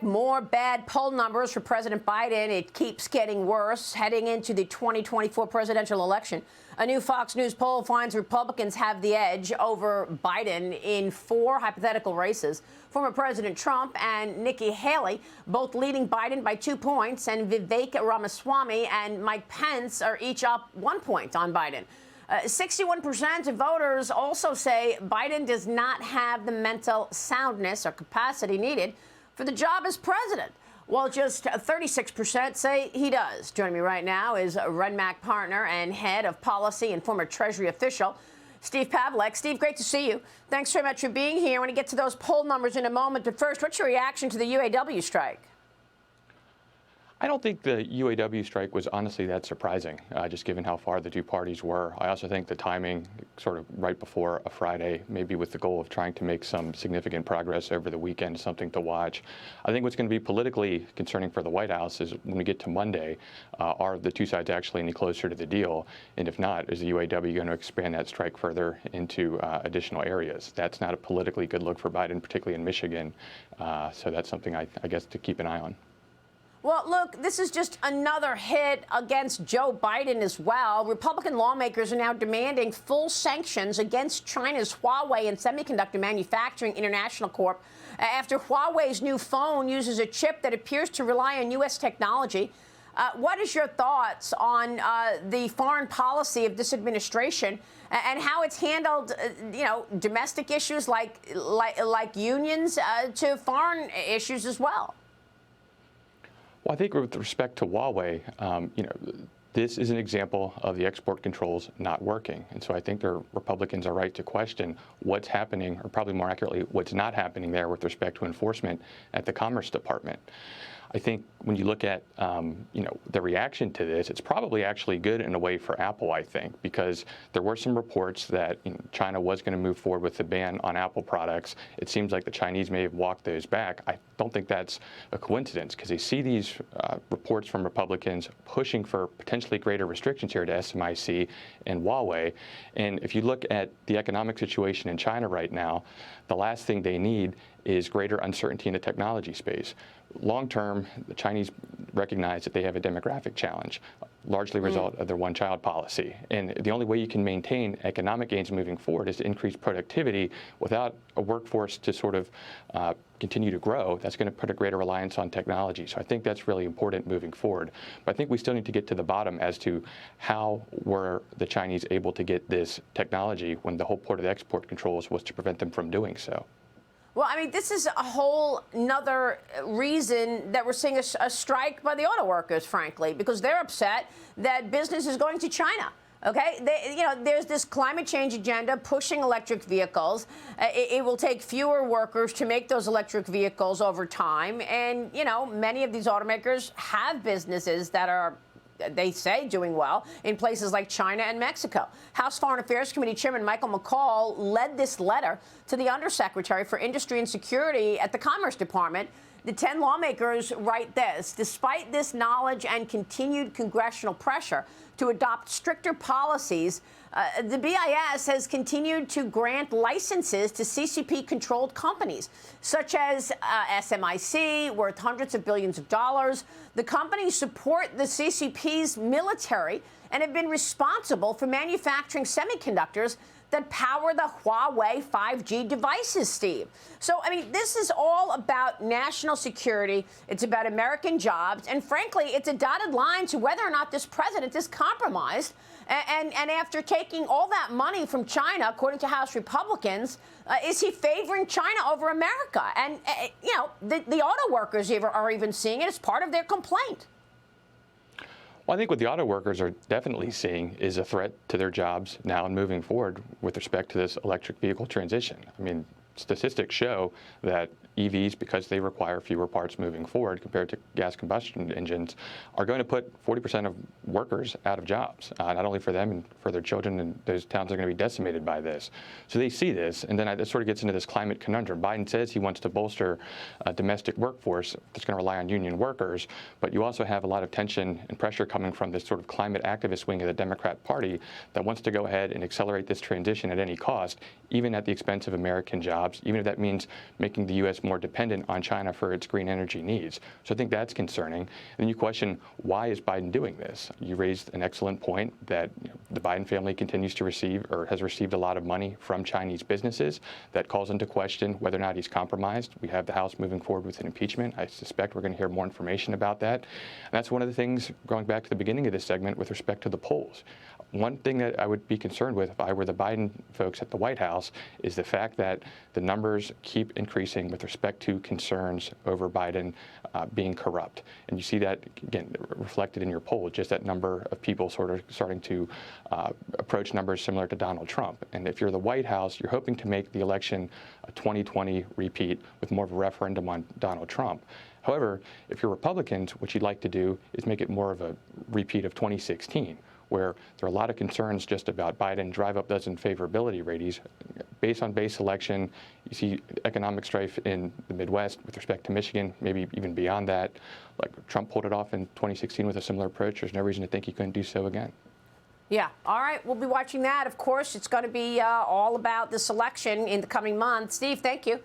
more bad poll numbers for President Biden. It keeps getting worse heading into the 2024 presidential election. A new Fox News poll finds Republicans have the edge over Biden in 4 hypothetical races. Former President Trump and Nikki Haley both leading Biden by 2 points, and Vivek Ramaswamy and Mike Pence are each up 1 point on Biden. 61% of voters also say Biden does not have the mental soundness or capacity needed for the job as president, while just 36% say he does. Joining me right now is RenMac partner and head of policy and former Treasury official, Steve Pavlick. Steve, great to see you. Thanks very much for being here. I want to get to those poll numbers in a moment, but first, what's your reaction to the UAW strike? I don't think the UAW strike was honestly that surprising, just given how far the two parties were. I also think the timing, sort of right before a Friday, maybe with the goal of trying to make some significant progress over the weekend, is something to watch. I think what's going to be politically concerning for the White House is when we get to Monday, are the two sides actually any closer to the deal? And if not, is the UAW going to expand that strike further into additional areas? That's not a politically good look for Biden, particularly in Michigan. So that's something I guess to keep an eye on. Well, look, this is just another hit against Joe Biden as well. Republican lawmakers are now demanding full sanctions against China's Huawei and Semiconductor Manufacturing International Corp. After Huawei's new phone uses a chip that appears to rely on U.S. technology. What is your thoughts on the foreign policy of this administration and how it's handled, domestic issues like unions to foreign issues as well? Well, I think with respect to Huawei, this is an example of the export controls not working. And so I think Republicans are right to question what's happening, or probably more accurately, what's not happening there with respect to enforcement at the Commerce Department. I think when you look at, the reaction to this, it's probably actually good in a way for Apple, I think, because there were some reports that China was going to move forward with the ban on Apple products. It seems like the Chinese may have walked those back. I don't think that's a coincidence, because they see these reports from Republicans pushing for potentially greater restrictions here to SMIC and Huawei. And if you look at the economic situation in China right now, the last thing they need is greater uncertainty in the technology space. Long term, the Chinese recognize that they have a demographic challenge, largely a result of their one-child policy. And the only way you can maintain economic gains moving forward is to increase productivity without a workforce to sort of continue to grow. That's going to put a greater reliance on technology. So I think that's really important moving forward. But I think we still need to get to the bottom as to how were the Chinese able to get this technology when the whole point of the export controls was to prevent them from doing so. Well, I mean, this is a whole nother reason that we're seeing a strike by the auto workers, frankly, because they're upset that business is going to China. OK, there's this climate change agenda pushing electric vehicles. It will take fewer workers to make those electric vehicles over time. And, many of these automakers have businesses that are, they say, doing well in places like China and Mexico. House Foreign Affairs Committee Chairman Michael McCaul led this letter to the Undersecretary for Industry and Security at the Commerce Department. The 10 lawmakers write this: despite this knowledge and continued congressional pressure to adopt stricter policies, the BIS has continued to grant licenses to CCP-controlled companies, such as SMIC, worth hundreds of billions of dollars. The companies support the CCP's military and have been responsible for manufacturing semiconductors that power the Huawei 5G devices, Steve. So, I mean, this is all about national security. It's about American jobs. And frankly, it's a dotted line to whether or not this president is compromised. And after taking all that money from China, according to House Republicans, is he favoring China over America? And, the auto workers are even seeing it as part of their complaint. Well, I think what the auto workers are definitely seeing is a threat to their jobs now and moving forward with respect to this electric vehicle transition. I mean, statistics show that EVs, because they require fewer parts moving forward compared to gas combustion engines, are going to put 40% of workers out of jobs, not only for them and for their children, and those towns are going to be decimated by this. So they see this, and then it sort of gets into this climate conundrum. Biden says he wants to bolster a domestic workforce that's going to rely on union workers, but you also have a lot of tension and pressure coming from this sort of climate activist wing of the Democrat Party that wants to go ahead and accelerate this transition at any cost, even at the expense of American jobs jobs, even if that means making the U.S. more dependent on China for its green energy needs. So I think that's concerning. And then you question, why is Biden doing this? You raised an excellent point that the Biden family continues to receive or has received a lot of money from Chinese businesses. That calls into question whether or not he's compromised. We have the House moving forward with an impeachment. I suspect we're going to hear more information about that. And that's one of the things, going back to the beginning of this segment, with respect to the polls. One thing that I would be concerned with if I were the Biden folks at the White House is the fact that the numbers keep increasing with respect to concerns over Biden being corrupt. And you see that, again, reflected in your poll, just that number of people sort of starting to approach numbers similar to Donald Trump. And if you're the White House, you're hoping to make the election a 2020 repeat with more of a referendum on Donald Trump. However, if you're Republicans, what you'd like to do is make it more of a repeat of 2016, where there are a lot of concerns just about Biden drive-up dozen favorability ratings. Based on base election, you see economic strife in the Midwest with respect to Michigan, maybe even beyond that. Like Trump pulled it off in 2016 with a similar approach. There's no reason to think he couldn't do so again. Yeah. All right. We'll be watching that. Of course, it's going to be all about this election in the coming months. Steve, thank you.